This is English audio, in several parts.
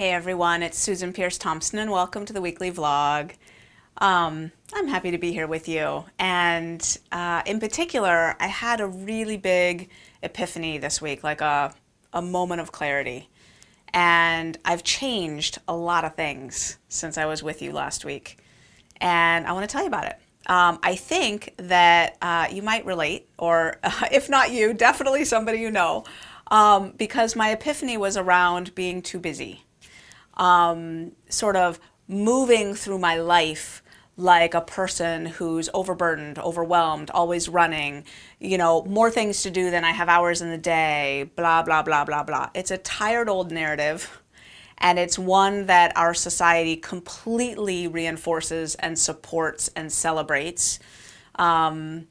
Hey everyone, it's Susan Pierce Thompson and welcome to the weekly vlog. I'm happy to be here with you. And in particular, I had a really big epiphany this week, like a moment of clarity. And I've changed a lot of things since I was with you last week. And I want to tell you about it. I think that you might relate, or if not you, definitely somebody you know, because my epiphany was around being too busy. Sort of moving through my life like a person who's overburdened, overwhelmed, always running, more things to do than I have hours in the day, blah, blah, blah, blah, blah. It's a tired old narrative, and it's one that our society completely reinforces and supports and celebrates. The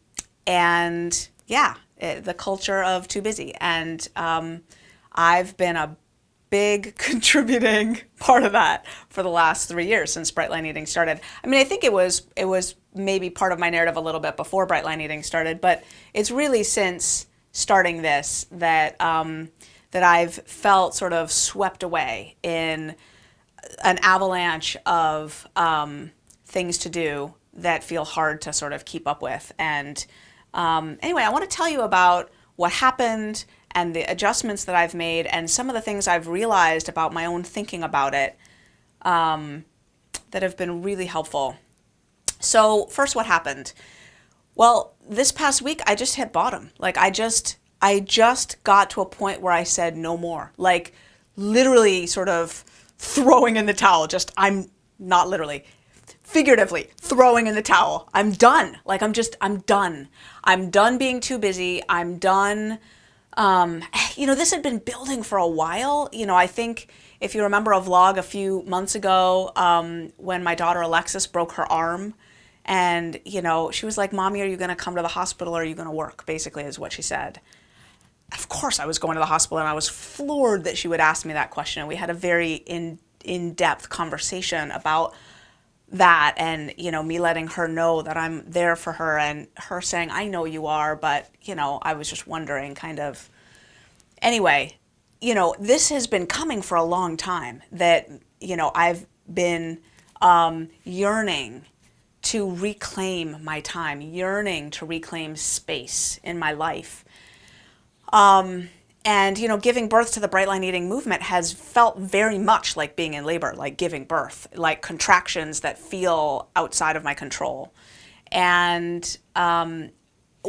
culture of too busy. And I've been a big contributing part of that for the last 3 years since Bright Line Eating started. I mean, I think it was maybe part of my narrative a little bit before Bright Line Eating started, but it's really since starting this that that I've felt sort of swept away in an avalanche of things to do that feel hard to sort of keep up with. And anyway, I want to tell you about what happened and the adjustments that I've made and some of the things I've realized about my own thinking about it that have been really helpful. So first, what happened? Well, this past week, I just hit bottom. Like I just got to a point where I said no more, like literally sort of throwing in the towel. I'm not literally, figuratively throwing in the towel. I'm done. Like I'm done. I'm done being too busy. I'm done. This had been building for a while. I think if you remember a vlog a few months ago, when my daughter Alexis broke her arm, and, she was like, "Mommy, are you going to come to the hospital or are you going to work?" Basically is what she said. Of course I was going to the hospital, and I was floored that she would ask me that question. We had a very in-depth conversation about that, and me letting her know that I'm there for her, and her saying, "I know you are, but I was just wondering," kind of. Anyway, this has been coming for a long time, that I've been yearning to reclaim my time, yearning to reclaim space in my life. And, giving birth to the Bright Line Eating movement has felt very much like being in labor, like giving birth, like contractions that feel outside of my control. And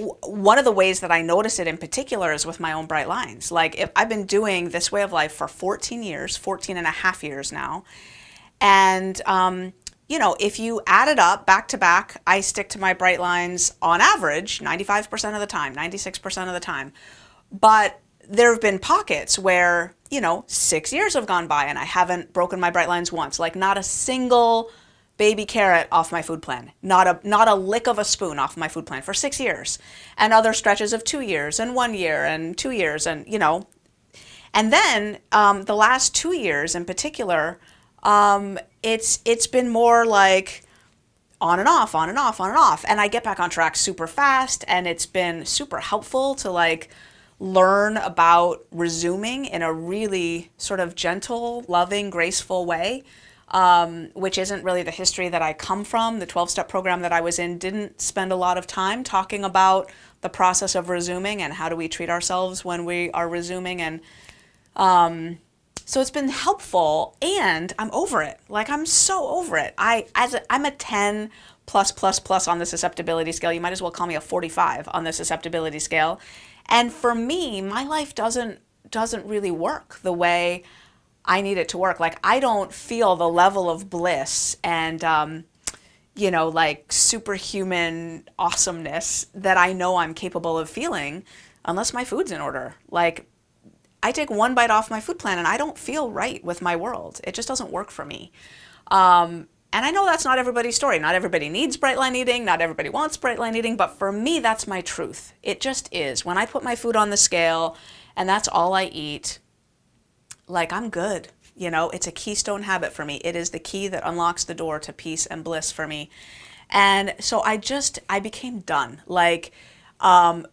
one of the ways that I notice it in particular is with my own bright lines. Like if I've been doing this way of life for 14 and a half years now. And, if you add it up back to back, I stick to my bright lines on average 95% of the time, 96% of the time. But there have been pockets where, 6 years have gone by and I haven't broken my bright lines once, like not a single baby carrot off my food plan, not a lick of a spoon off my food plan for 6 years, and other stretches of 2 years and 1 year and 2 years. And, and then the last 2 years in particular, it's been more like on and off, on and off, on and off. And I get back on track super fast, and it's been super helpful to learn about resuming in a really sort of gentle, loving, graceful way, which isn't really the history that I come from. The 12-step program that I was in didn't spend a lot of time talking about the process of resuming and how do we treat ourselves when we are resuming. And so it's been helpful, and I'm over it. Like I'm so over it. I'm a 10 plus plus plus on the susceptibility scale. You might as well call me a 45 on the susceptibility scale. And for me, my life doesn't really work the way I need it to work. Like I don't feel the level of bliss and, like superhuman awesomeness that I know I'm capable of feeling unless my food's in order. Like I take one bite off my food plan and I don't feel right with my world. It just doesn't work for me. And I know that's not everybody's story. Not everybody needs Bright Line Eating. Not everybody wants Bright Line Eating. But for me, that's my truth. It just is. When I put my food on the scale and that's all I eat, like I'm good. It's a keystone habit for me. It is the key that unlocks the door to peace and bliss for me. And so I became done. Like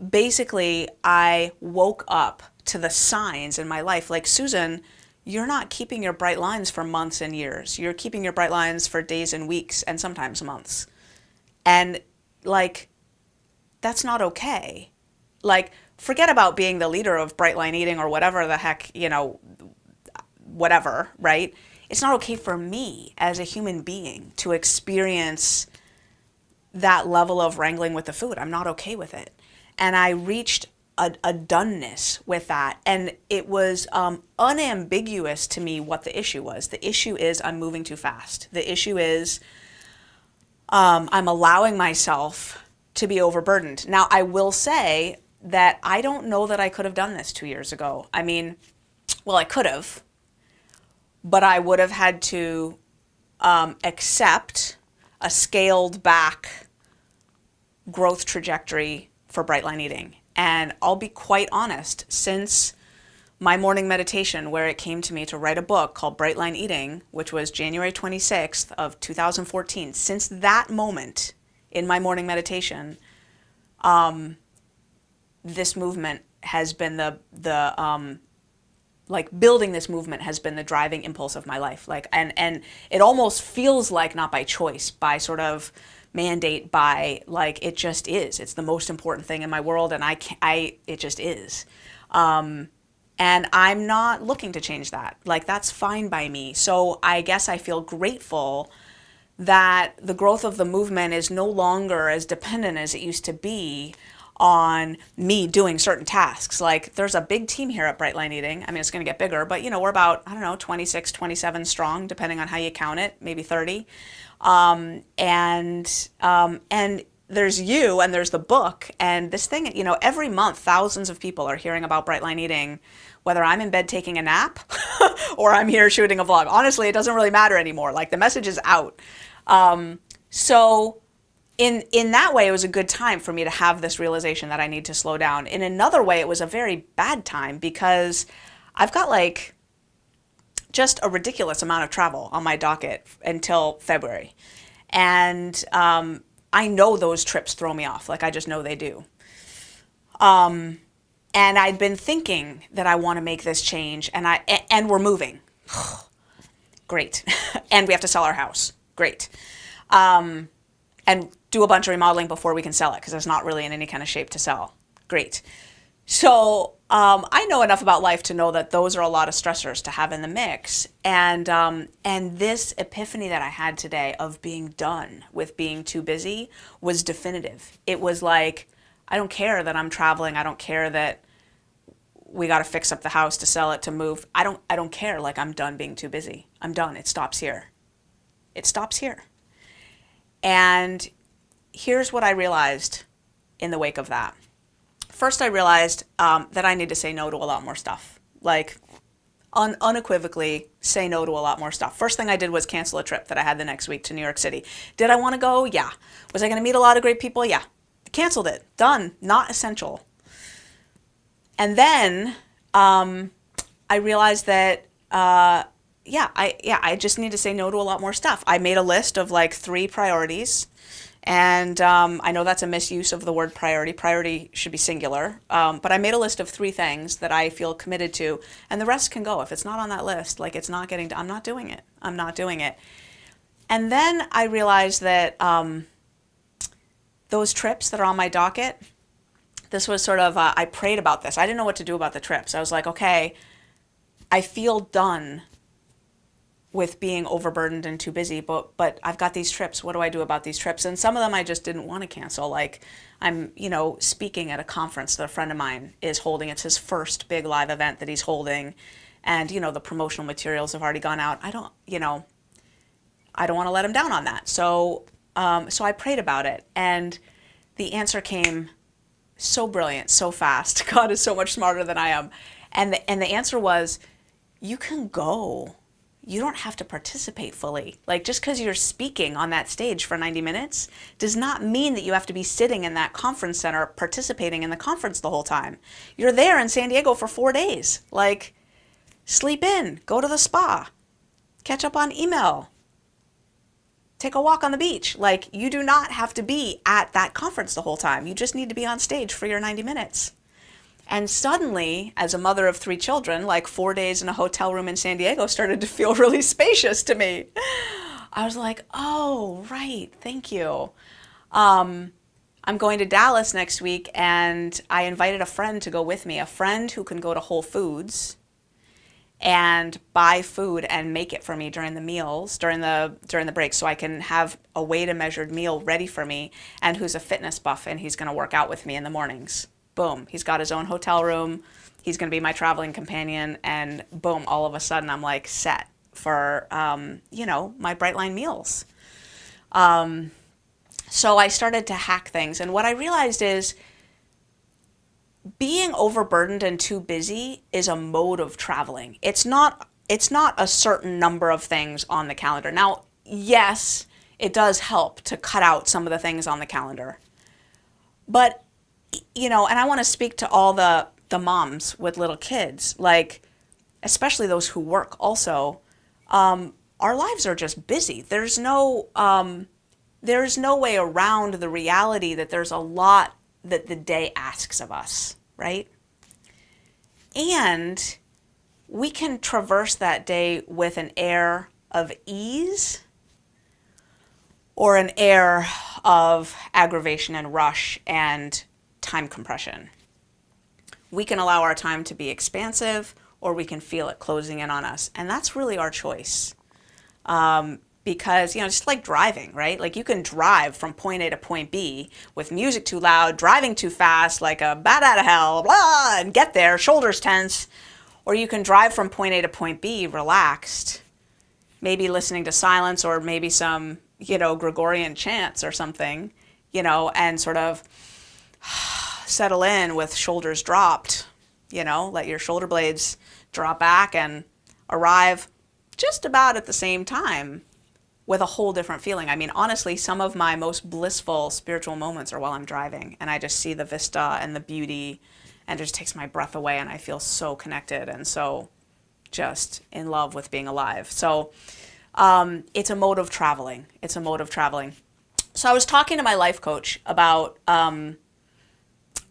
basically I woke up to the signs in my life. Like Susan, you're not keeping your bright lines for months and years. You're keeping your bright lines for days and weeks and sometimes months. And like, that's not okay. Like, forget about being the leader of bright line eating or whatever the heck, whatever, right? It's not okay for me as a human being to experience that level of wrangling with the food. I'm not okay with it. And I reached a doneness with that. And it was unambiguous to me what the issue was. The issue is I'm moving too fast. The issue is I'm allowing myself to be overburdened. Now, I will say that I don't know that I could have done this 2 years ago. I mean, well, I could have, but I would have had to accept a scaled back growth trajectory for bright line eating. And I'll be quite honest, since my morning meditation, where it came to me to write a book called Bright Line Eating, which was January 26th of 2014, since that moment in my morning meditation, this movement has been building this movement has been the driving impulse of my life. And it almost feels like not by choice, by sort of mandate, by like, it just is. It's the most important thing in my world, and it just is. And I'm not looking to change that. Like, that's fine by me. So I guess I feel grateful that the growth of the movement is no longer as dependent as it used to be on me doing certain tasks. Like, there's a big team here at Bright Line Eating. I mean, it's going to get bigger, but we're about, 26, 27 strong, depending on how you count it, maybe 30. And there's you, and there's the book, and this thing, every month, thousands of people are hearing about Bright Line Eating, whether I'm in bed taking a nap or I'm here shooting a vlog. Honestly, it doesn't really matter anymore. Like, the message is out. So in that way, it was a good time for me to have this realization that I need to slow down. In another way, it was a very bad time because I've got like just a ridiculous amount of travel on my docket until February. And I know those trips throw me off. Like, I just know they do. And I'd been thinking that I want to make this change, and we're moving. Great. And we have to sell our house. Great. And do a bunch of remodeling before we can sell it, because it's not really in any kind of shape to sell. Great. So I know enough about life to know that those are a lot of stressors to have in the mix. And this epiphany that I had today of being done with being too busy was definitive. It was like, I don't care that I'm traveling. I don't care that we got to fix up the house to sell it, to move. I don't care. Like, I'm done being too busy. I'm done. It stops here. It stops here. And here's what I realized in the wake of that. First, I realized that I need to say no to a lot more stuff. Like, unequivocally say no to a lot more stuff. First thing I did was cancel a trip that I had the next week to New York City. Did I want to go? Yeah. Was I going to meet a lot of great people? Yeah. Canceled it. Done. Not essential. And then I realized that I just need to say no to a lot more stuff. I made a list of like 3 priorities, and I know that's a misuse of the word priority. Priority should be singular, but I made a list of 3 things that I feel committed to, and the rest can go. If it's not on that list, like, it's not getting, I'm not doing it. I'm not doing it. And then I realized that those trips that are on my docket, this was sort of, I prayed about this. I didn't know what to do about the trips. I was like, okay, I feel done with being overburdened and too busy, but I've got these trips. What do I do about these trips? And some of them I just didn't want to cancel. Like, I'm, speaking at a conference that a friend of mine is holding. It's his first big live event that he's holding. And, the promotional materials have already gone out. I don't want to let him down on that. So I prayed about it. And the answer came so brilliant, so fast. God is so much smarter than I am. And the answer was, you can go. You don't have to participate fully. Like, just because you're speaking on that stage for 90 minutes does not mean that you have to be sitting in that conference center participating in the conference the whole time. You're there in San Diego for 4 days. Like, sleep in, go to the spa, catch up on email, take a walk on the beach. Like, you do not have to be at that conference the whole time. You just need to be on stage for your 90 minutes. And suddenly, as a mother of 3 children, like 4 days in a hotel room in San Diego started to feel really spacious to me. I was like, oh, right, thank you. I'm going to Dallas next week, and I invited a friend to go with me, a friend who can go to Whole Foods and buy food and make it for me during the meals, during the breaks, so I can have a weighed and measured meal ready for me, and who's a fitness buff, and he's going to work out with me in the mornings. Boom, he's got his own hotel room, he's going to be my traveling companion, and boom, all of a sudden I'm like set for, my Brightline meals. So I started to hack things, and what I realized is being overburdened and too busy is a mode of traveling. It's not a certain number of things on the calendar. Now, yes, it does help to cut out some of the things on the calendar. But, and I want to speak to all the moms with little kids, like, especially those who work also. Our lives are just busy. There's no way around the reality that there's a lot that the day asks of us, right? And we can traverse that day with an air of ease or an air of aggravation and rush and time compression. We can allow our time to be expansive, or we can feel it closing in on us. And that's really our choice. Because, just like driving, right? Like you can drive from point A to point B with music too loud, driving too fast, like a bat out of hell, blah, and get there, shoulders tense. Or you can drive from point A to point B relaxed, maybe listening to silence or maybe some, Gregorian chants or something, and sort of settle in with shoulders dropped, let your shoulder blades drop back and arrive just about at the same time with a whole different feeling. I mean, honestly, some of my most blissful spiritual moments are while I'm driving, and I just see the vista and the beauty, and it just takes my breath away, and I feel so connected and so just in love with being alive. So it's a mode of traveling. It's a mode of traveling. So I was talking to my life coach about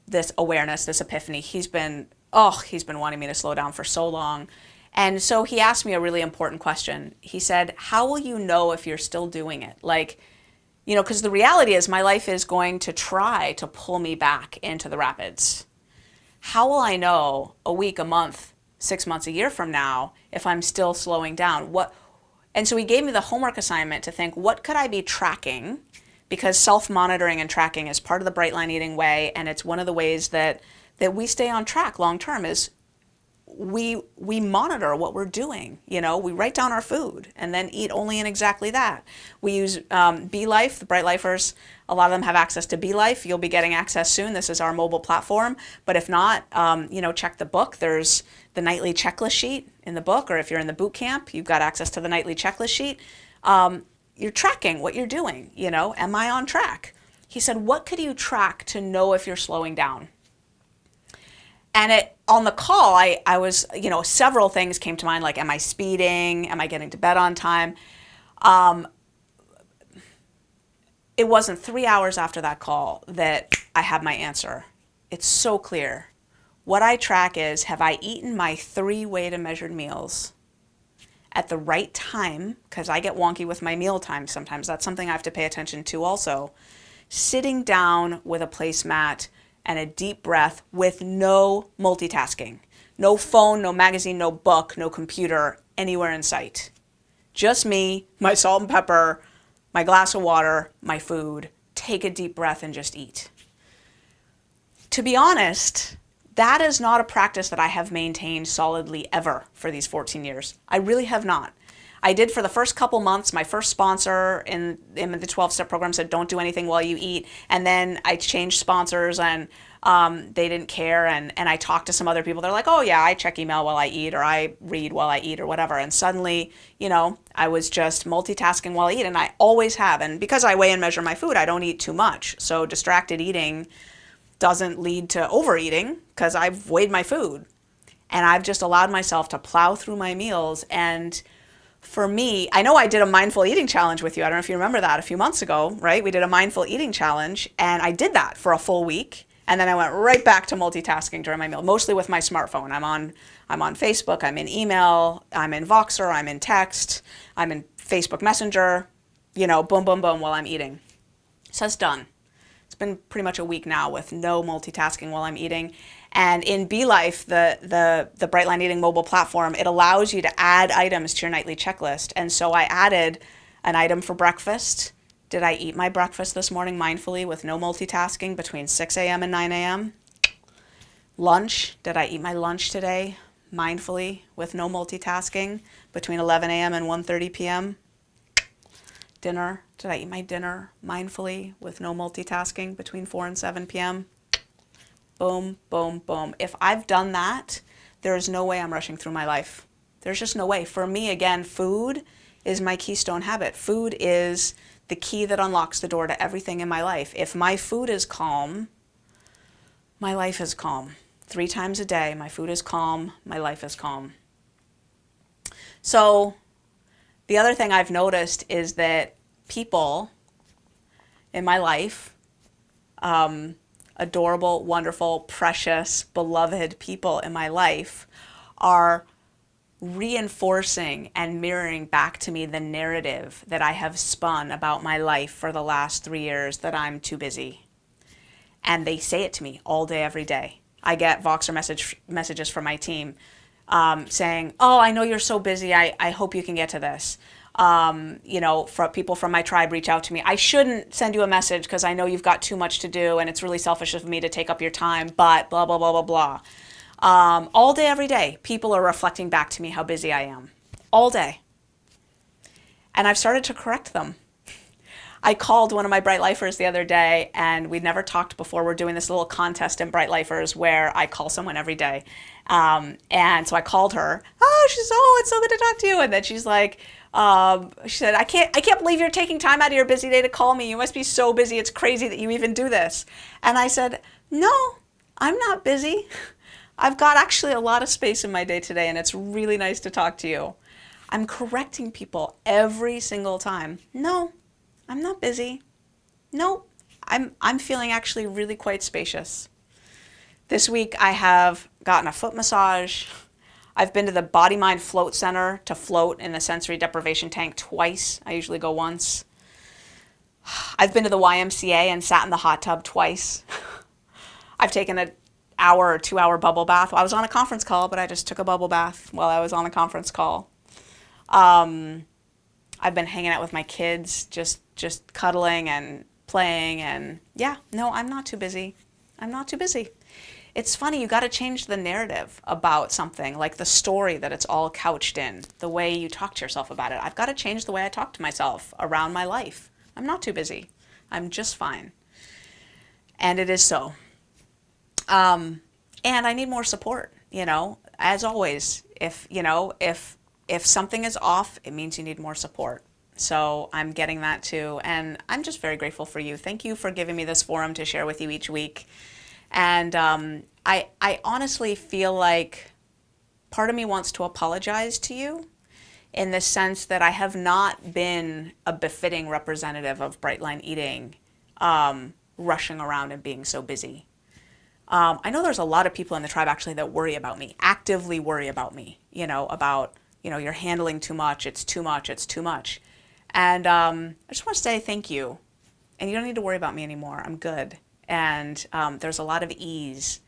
this awareness, this epiphany. He's been wanting me to slow down for so long. And so he asked me a really important question. He said, how will you know if you're still doing it? Like, because the reality is my life is going to try to pull me back into the rapids. How will I know a week, a month, 6 months, a year from now if I'm still slowing down? And so he gave me the homework assignment to think, what could I be tracking? Because self-monitoring and tracking is part of the Brightline Eating way, and it's one of the ways that we stay on track long term is we monitor what we're doing. We write down our food and then eat only in exactly that. We use Be Life, the Bright Lifers. A lot of them have access to Be Life. You'll be getting access soon. This is our mobile platform. But if not, check the book. There's the nightly checklist sheet in the book, or if you're in the boot camp, you've got access to the nightly checklist sheet. You're tracking what you're doing. Am I on track? He said, what could you track to know if you're slowing down? And on the call, I was, several things came to mind, like, am I speeding? Am I getting to bed on time? It wasn't 3 hours after that call that I had my answer. It's so clear. What I track is, have I eaten my 3 weighed and measured meals at the right time? Because I get wonky with my meal time sometimes. That's something I have to pay attention to also. Sitting down with a placemat and a deep breath with no multitasking. No phone, no magazine, no book, no computer, anywhere in sight. Just me, my salt and pepper, my glass of water, my food. Take a deep breath and just eat. To be honest, that is not a practice that I have maintained solidly ever for these 14 years. I really have not. I did for the first couple months. My first sponsor in the 12-step program said, don't do anything while you eat. And then I changed sponsors and they didn't care. And I talked to some other people. They're like, oh yeah, I check email while I eat, or I read while I eat, or whatever. And suddenly, I was just multitasking while I eat, and I always have. And because I weigh and measure my food, I don't eat too much. So distracted eating doesn't lead to overeating because I've weighed my food. And I've just allowed myself to plow through my meals. And for me, I know I did a mindful eating challenge with you. I don't know if you remember that a few months ago, right? We did a mindful eating challenge, and I did that for a full week. And then I went right back to multitasking during my meal, mostly with my smartphone. I'm on Facebook, I'm in email, I'm in Voxer, I'm in text, I'm in Facebook Messenger, boom, boom, boom while I'm eating. So that's done. It's been pretty much a week now with no multitasking while I'm eating. And in BeLife, the Brightline Eating mobile platform, it allows you to add items to your nightly checklist. And so I added an item for breakfast. Did I eat my breakfast this morning mindfully with no multitasking between 6 a.m. and 9 a.m.? Lunch, did I eat my lunch today mindfully with no multitasking between 11 a.m. and 1:30 p.m.? Dinner, did I eat my dinner mindfully with no multitasking between 4 and 7 p.m.? Boom, boom, boom. If I've done that, there is no way I'm rushing through my life. There's just no way. For me, again, food is my keystone habit. Food is the key that unlocks the door to everything in my life. If my food is calm, my life is calm. 3 times a day, my food is calm, my life is calm. So the other thing I've noticed is that people in my life, adorable, wonderful, precious, beloved people in my life, are reinforcing and mirroring back to me the narrative that I have spun about my life for the last 3 years, that I'm too busy. And they say it to me all day, every day. I get Voxer messages from my team saying, oh, I know you're so busy. I hope you can get to this. For people from my tribe reach out to me. I shouldn't send you a message because I know you've got too much to do and it's really selfish of me to take up your time, but blah, blah, blah, blah, blah. All day, every day, people are reflecting back to me how busy I am. All day. And I've started to correct them. I called one of my Bright Lifers the other day, and we'd never talked before. We're doing this little contest in Bright Lifers where I call someone every day. And so I called her. She says, it's so good to talk to you. And then she's like, she said, I can't believe you're taking time out of your busy day to call me. You must be so busy. It's crazy that you even do this. And I said, no, I'm not busy. I've got actually a lot of space in my day today, and it's really nice to talk to you. I'm correcting people every single time. No, I'm not busy. No, I'm feeling actually really quite spacious. This week I have gotten a foot massage. I've been to the Body Mind Float Center to float in the sensory deprivation tank twice. I usually go once. I've been to the YMCA and sat in the hot tub twice. I've taken an hour or 2 hour bubble bath. I was on a conference call, but I just took a bubble bath while I was on a conference call. I've been hanging out with my kids, just cuddling and playing, and no, I'm not too busy. I'm not too busy. It's funny, you got to change the narrative about something, like the story that it's all couched in, the way you talk to yourself about it. I've got to change the way I talk to myself around my life. I'm not too busy. I'm just fine. And it is so. And I need more support, as always. If something is off, it means you need more support. So I'm getting that too. And I'm just very grateful for you. Thank you for giving me this forum to share with you each week. And I honestly feel like part of me wants to apologize to you in the sense that I have not been a befitting representative of Brightline Eating, rushing around and being so busy. I know there's a lot of people in the tribe actually that worry about me, actively worry about me, about, you're handling too much, it's too much, it's too much. And I just want to say thank you. And you don't need to worry about me anymore. I'm good. And there's a lot of ease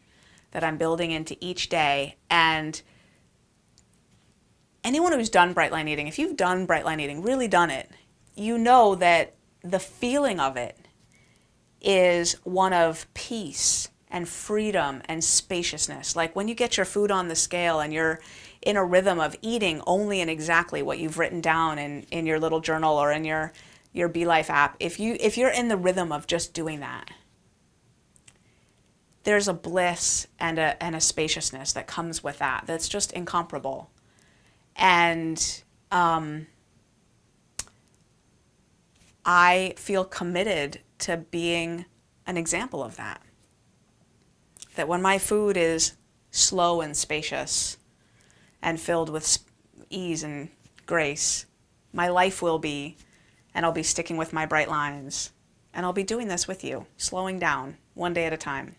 that I'm building into each day. And anyone who's done Brightline Eating, if you've done Brightline Eating, really done it, you know that the feeling of it is one of peace and freedom and spaciousness. Like when you get your food on the scale and you're in a rhythm of eating only in exactly what you've written down in your little journal or in your BeLife app, if you're in the rhythm of just doing that, there's a bliss and a spaciousness that comes with that that's just incomparable. And I feel committed to being an example of that. That when my food is slow and spacious and filled with ease and grace, my life will be, and I'll be sticking with my bright lines, and I'll be doing this with you, slowing down one day at a time.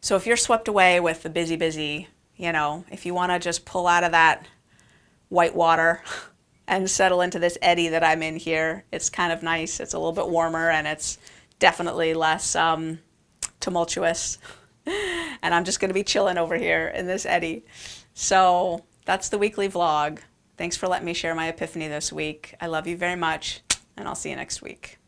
So if you're swept away with the busy, busy, if you want to just pull out of that white water and settle into this eddy that I'm in here, it's kind of nice. It's a little bit warmer and it's definitely less tumultuous. And I'm just going to be chilling over here in this eddy. So that's the weekly vlog. Thanks for letting me share my epiphany this week. I love you very much, and I'll see you next week.